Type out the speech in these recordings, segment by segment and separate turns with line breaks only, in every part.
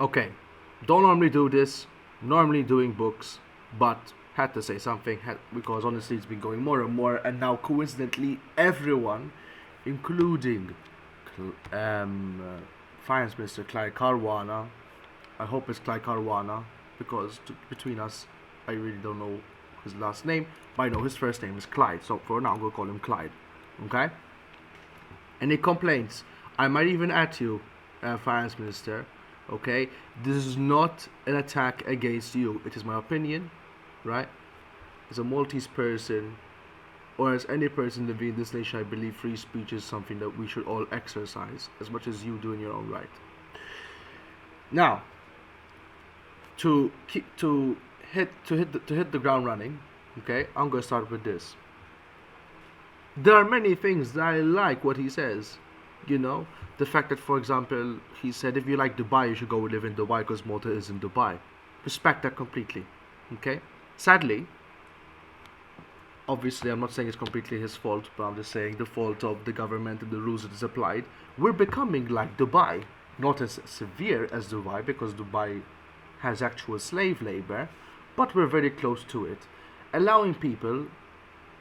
Okay, don't normally do this, normally doing books, but had to say something because honestly it's been going more and more, and now coincidentally everyone, including Finance Minister Clyde Caruana, I hope it's Clyde Caruana because between us, I really don't know his last name, but I know his first name is Clyde, so for now I'm gonna call him Clyde, okay? Any complaints? I might even add you, Finance Minister. Okay, this is not an attack against you. It is my opinion, right? As a Maltese person, or as any person living in this nation, I believe free speech is something that we should all exercise as much as you do in your own right. Now, to hit the ground running, okay, I'm gonna start with this. There are many things that I like what he says. You know, the fact that, for example, he said if you like Dubai, you should go live in Dubai because Malta is in Dubai. Respect that completely. Okay? Sadly, obviously, I'm not saying it's completely his fault, but I'm just saying the fault of the government and the rules that is applied. We're becoming like Dubai. Not as severe as Dubai because Dubai has actual slave labor, but we're very close to it. Allowing people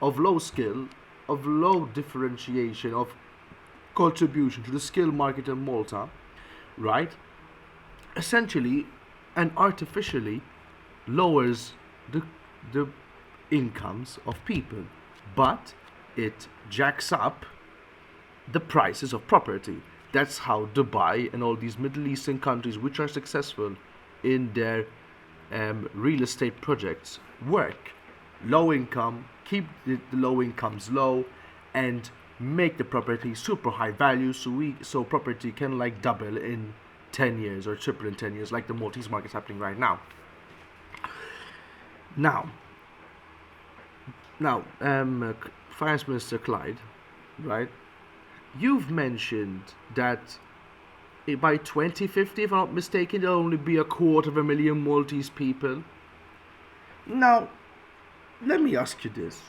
of low skill, of low differentiation, of contribution to the skill market in Malta, right? Essentially and artificially lowers the incomes of people, but it jacks up the prices of property. That's how Dubai and all these Middle Eastern countries, which are successful in their real estate projects, work. Low income, keep the low incomes low, and make the property super high value so property can like double in 10 years or triple in 10 years like the Maltese market is happening right now. Now, Finance Minister Clyde, right? You've mentioned that by 2050, if I'm not mistaken, there'll only be 250,000 Maltese people. Now, let me ask you this.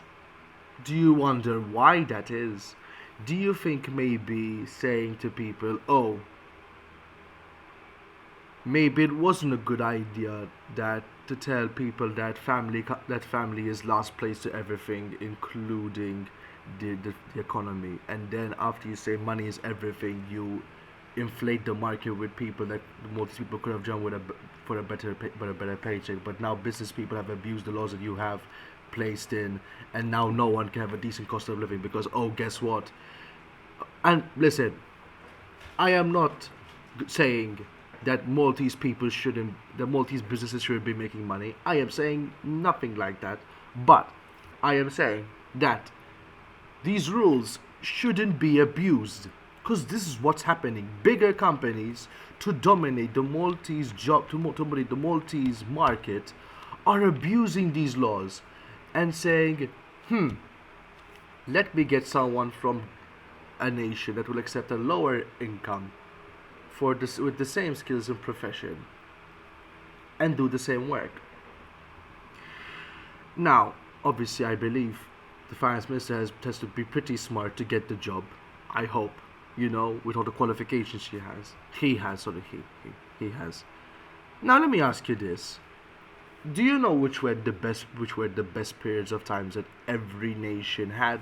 Do you wonder why that is? Do you think maybe saying to people, oh, maybe it wasn't a good idea that to tell people that family is last place to everything, including the economy, and then after you say money is everything, you inflate the market with people that most people could have done with for a better paycheck, but now business people have abused the laws that you have placed in, and now no one can have a decent cost of living because, oh, guess what? And listen, I am not saying that Maltese businesses shouldn't be making money. I am saying nothing like that. But I am saying that these rules shouldn't be abused. Because this is what's happening. Bigger companies, to dominate the Maltese dominate the Maltese market, are abusing these laws and saying, let me get someone from a nation that will accept a lower income for this with the same skills and profession and do the same work. Now, obviously, I believe the finance minister has to be pretty smart to get the job. I hope, with all the qualifications he has. Now, let me ask you this: do you know which were the best periods of times that every nation had?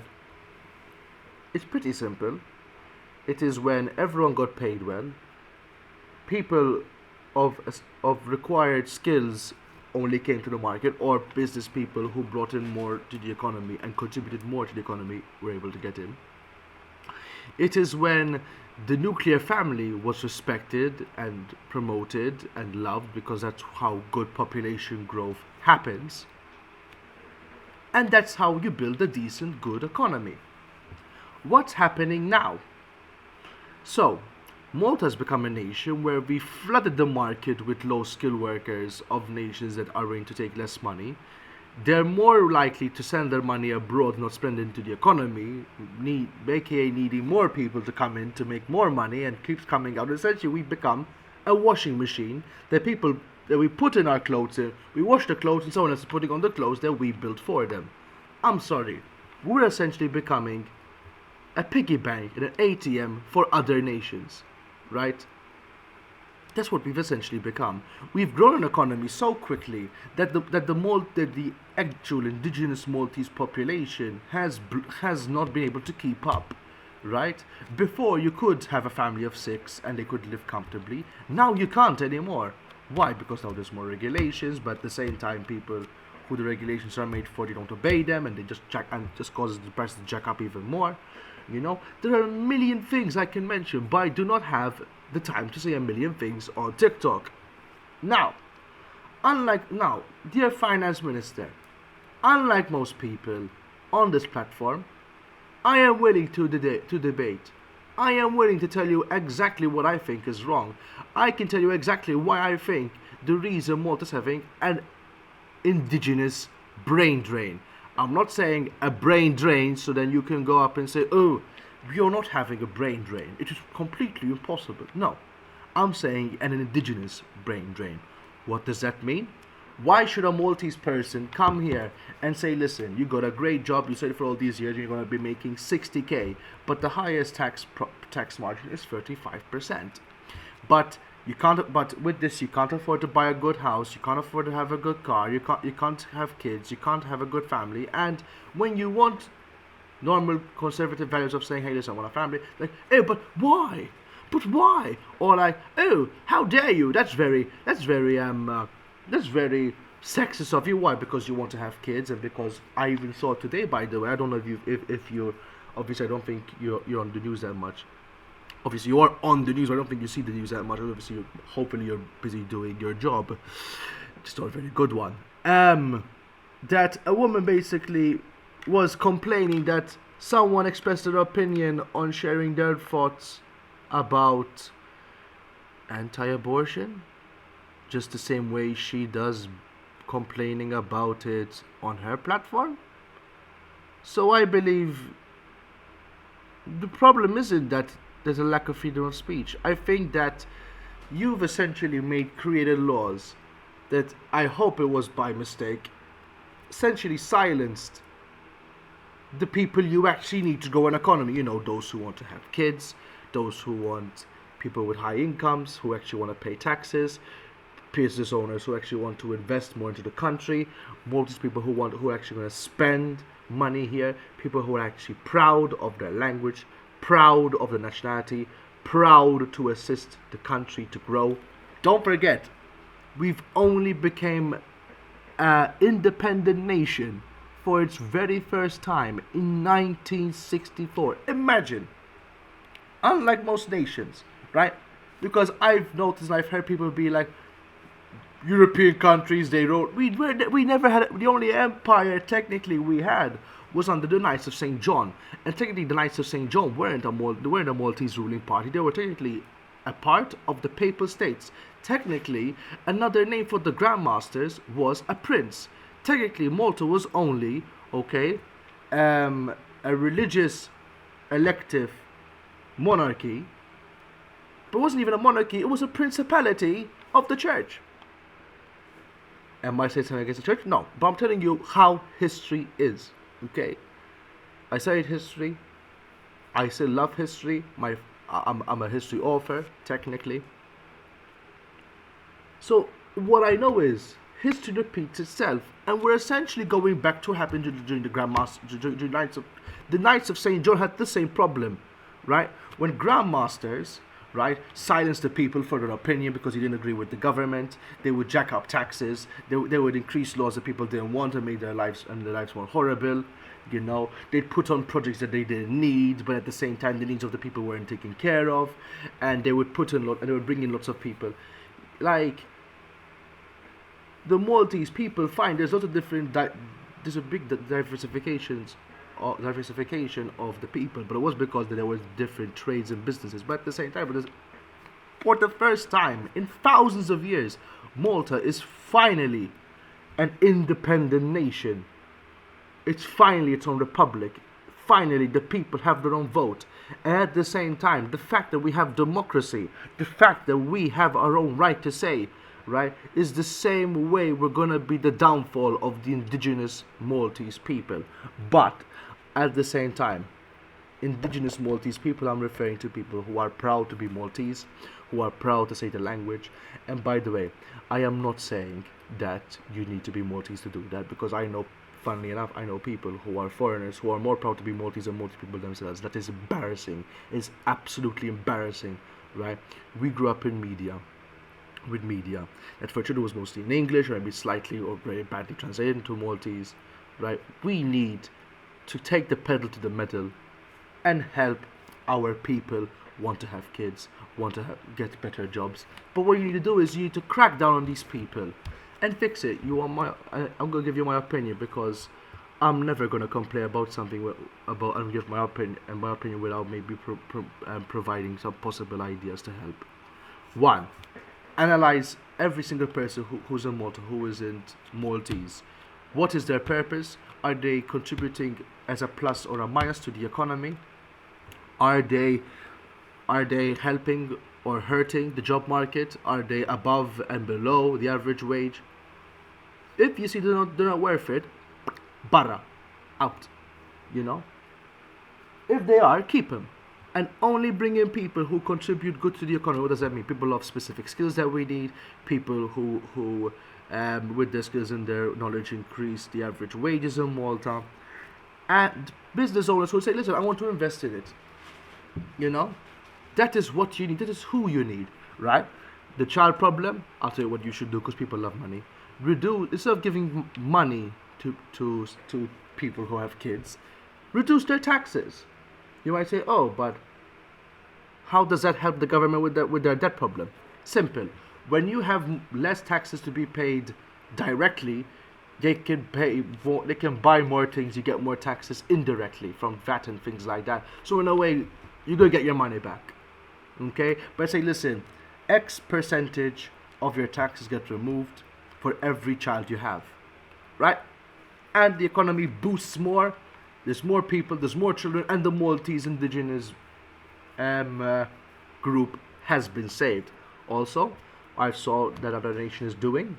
It's pretty simple. It is when everyone got paid well. People of required skills only came to the market, or business people who brought in more to the economy and contributed more to the economy were able to get in. It is when the nuclear family was respected and promoted and loved because that's how good population growth happens. And that's how you build a decent, good economy. What's happening now? So, Malta has become a nation where we flooded the market with low skilled workers of nations that are willing to take less money. They're more likely to send their money abroad, not spend it into the economy, aka needing more people to come in to make more money and keeps coming out. Essentially, we become a washing machine that we put in our clothes in, we wash the clothes, and someone else is putting on the clothes that we built for them. I'm sorry, we're essentially becoming a piggy bank and an ATM for other nations, right? That's what we've essentially become. We've grown an economy so quickly that the actual indigenous Maltese population has not been able to keep up. Right? Before you could have a family of six and they could live comfortably. Now you can't anymore. Why? Because now there's more regulations, but at the same time, people who the regulations are made for, they don't obey them, and they just causes the price to jack up even more. There are a million things I can mention, but I do not have the time to say a million things on TikTok. Now, dear Finance Minister, unlike most people on this platform, I am willing to debate. I am willing to tell you exactly what I think is wrong. I can tell you exactly why I think the reason Malta's having an indigenous brain drain. I'm not saying a brain drain so then you can go up and say, oh, you're not having a brain drain. It is completely impossible. No, I'm saying an indigenous brain drain. What does that mean? Why should a Maltese person come here and say, listen, you got a great job, you said for all these years you're going to be making 60k, but the highest tax margin is 35%. But with this you can't afford to buy a good house, you can't afford to have a good car, you can't have kids, you can't have a good family, and when you want normal conservative values of saying, hey, listen, I want a family, like, hey, but why? But why? Or like, oh, how dare you? That's very sexist of you. Why? Because you want to have kids, and because I even saw today, by the way, I don't know if you're obviously I don't think you're on the news that much. Obviously you are on the news, but I don't think you see the news that much. Obviously, hopefully you're busy doing your job. Just not a very good one. That a woman basically was complaining that someone expressed their opinion on sharing their thoughts about anti-abortion, just the same way she does complaining about it on her platform. So I believe the problem isn't that there's a lack of freedom of speech. I think that you've essentially created laws that, I hope it was by mistake, essentially silenced the people you actually need to grow an economy. Those who want to have kids, those who want people with high incomes, who actually want to pay taxes, business owners who actually want to invest more into the country, Maltese people who are actually going to spend money here, people who are actually proud of their language, proud of their nationality, proud to assist the country to grow. Don't forget, we've only became an independent nation for its very first time in 1964. Imagine, unlike most nations, right? Because I've noticed and I've heard people be like, European countries, they wrote, we never had, the only empire technically we had was under the Knights of St. John. And technically the Knights of St. John weren't a Maltese ruling party. They were technically a part of the Papal States. Technically, another name for the Grand Masters was a prince. Technically, Malta was only, a religious elective monarchy, but it wasn't even a monarchy, it was a principality of the church. Am I saying something against the church? No, but I'm telling you how history is, okay? I studied history, I still love history, I'm a history author, technically. So, what I know is, history repeats itself, and we're essentially going back to what happened during the the Knights of St. John had the same problem, right? When Grandmasters, right, silenced the people for their opinion because they didn't agree with the government, they would jack up taxes, they would increase laws that people didn't want and make their lives more horrible. They'd put on projects that they didn't need, but at the same time the needs of the people weren't taken care of, and they would bring in lots of people. Like, the Maltese people find there's lots of different there's a big diversification of the people, but it was because there were different trades and businesses. But at the same time, for the first time in thousands of years, Malta is finally an independent nation. It's finally its own republic. Finally, the people have their own vote. And at the same time, the fact that we have democracy, the fact that we have our own right to say, right, is the same way we're going to be the downfall of the indigenous Maltese people. But at the same time, indigenous Maltese people, I'm referring to people who are proud to be Maltese, who are proud to say the language. And by the way, I am not saying that you need to be Maltese to do that, because I know, funnily enough, I know people who are foreigners who are more proud to be Maltese than Maltese people themselves. That is embarrassing. It's absolutely embarrassing, right? We grew up in media, with media that for children was mostly in English or maybe slightly or very badly translated into Maltese, right? We need to take the pedal to the metal and help our people want to have kids, want to get better jobs. But what you need to do is you need to crack down on these people and fix it. I'm gonna give you my opinion, because I'm never gonna complain about something about and give my opinion without maybe providing some possible ideas to help. One, analyze every single person who's in Malta, who isn't Maltese. What is their purpose? Are they contributing as a plus or a minus to the economy? Are they helping or hurting the job market? Are they above and below the average wage? If you see they're not worth it, barra, out. You know. If they are, keep them. And only bring in people who contribute good to the economy. What does that mean? People of specific skills that we need. People who with their skills and their knowledge increase the average wages in Malta. And business owners who say, listen, I want to invest in it. You know? That is what you need. That is who you need, right? The child problem, I'll tell you what you should do, because people love money. Instead of giving money to people who have kids, reduce their taxes. You might say, oh, but how does that help the government with their debt problem? Simple. When you have less taxes to be paid directly, they can buy more things. You get more taxes indirectly from VAT and things like that. So in a way, you're gonna get your money back. Okay? But say, listen, X percentage of your taxes get removed for every child you have, right? And the economy boosts more. There's more people, there's more children, and the Maltese indigenous group has been saved. Also, I saw that other nation is doing.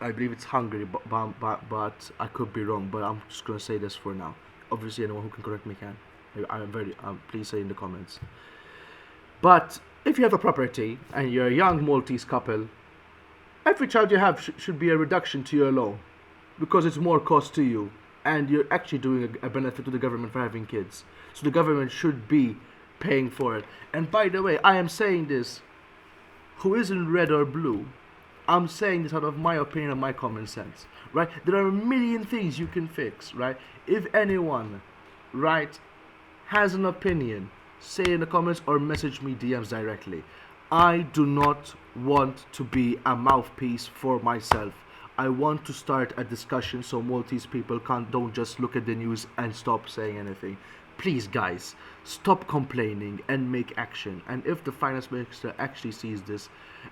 I believe it's Hungary, but I could be wrong. But I'm just gonna say this for now. Obviously, anyone who can correct me can. Please say in the comments. But if you have a property and you're a young Maltese couple, every child you have should be a reduction to your loan, because it's more cost to you. And you're actually doing a benefit to the government for having kids. So the government should be paying for it. And by the way, I am saying this, who isn't red or blue, I'm saying this out of my opinion and my common sense, right? There are a million things you can fix, right? If anyone, right, has an opinion, say in the comments or message me DMs directly. I do not want to be a mouthpiece for myself. I want to start a discussion so Maltese people don't just look at the news and stop saying anything. Please, guys, stop complaining and make action. And if the finance minister actually sees this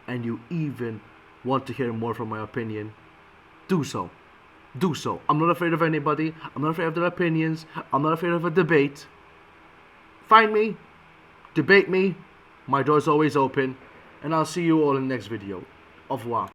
and you even want to hear more from my opinion, do so. Do so. I'm not afraid of anybody. I'm not afraid of their opinions. I'm not afraid of a debate. Find me. Debate me. My door's always open. And I'll see you all in the next video. Au revoir.